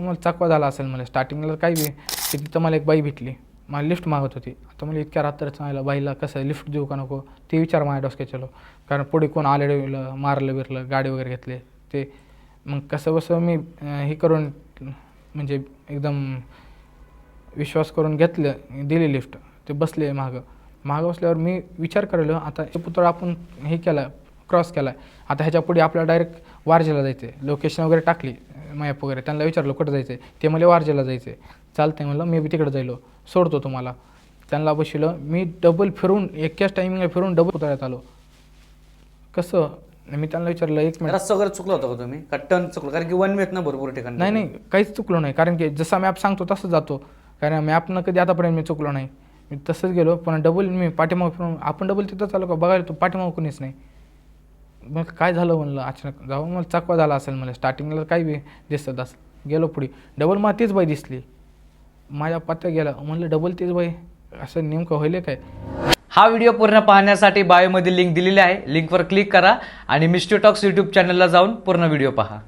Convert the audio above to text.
मला चकवा झाला असेल मला स्टार्टिंगला काय बी की तिथं मला एक बाई भेटली, मला लिफ्ट मागत होती. आता मला इतक्या रात्र चांगला बाईला कसं लिफ्ट देऊ का नको ते विचार माझ्या डोसक्यात चलो, कारण पुढे कोण आलेलं मारलं बिरलं गाडी वगैरे घेतले ते. मग कसं बसं मी हे करून म्हणजे एकदम विश्वास करून घेतलं, दिली लिफ्ट. ते बसले मागं बसल्यावर मी विचार करायलो आता हे पुतळा आपण हे केला क्रॉस केला, आता ह्याच्या पुढे आपल्याला डायरेक्ट वारजेला जायचं आहे. लोकेशन वगैरे टाकली मॅप वगैरे, त्यांना विचारलं कुठं जायचं आहे, ते मला वारजेला जायचं आहे. चालतं आहे म्हणलं, मी बी तिकडं जायलो, सोडतो तुम्हाला. त्यांना बसवलं, मी डबल फिरून एकाच टायमिंगला फिरून डबल पुतळ्यात आलो. कसं मी त्यांना विचारलं, एक मिनिट रस्ता वगैरे चुकलं होतं का तुम्ही? कट्टन चुकलं कारण की वन वेत ना भरपूर ठिकाणी. नाही काहीच चुकलो नाही, कारण की जसा मॅप सांगतो तसं जातो. कारण मॅपनं कधी आतापर्यंत मी चुकलो नाही. मी तसंच गेलो, पण डबल मी पाठीमागं फिरून आपण डबल तिथं चालू का बघायला, तो पाठीमागं कोणीच नाही. मग काय झालं म्हणलं, अचानक जाऊन मला चकवा झाला असेल मला स्टार्टिंगला काय बी दिसत असं. गेलो पुढे, डबल मला तीच बाई दिसली, माझ्या पत्त्या गेला. म्हणलं डबल तीच बाई, असं नेमकं होईल काय. हा व्हिडिओ पूर्ण पाहण्यासाठी बायोमध्ये लिंक दिलेली आहे, लिंकवर क्लिक करा आणि मिस्ट्री टॉक्स यूट्यूब चॅनलला जाऊन पूर्ण व्हिडिओ पहा.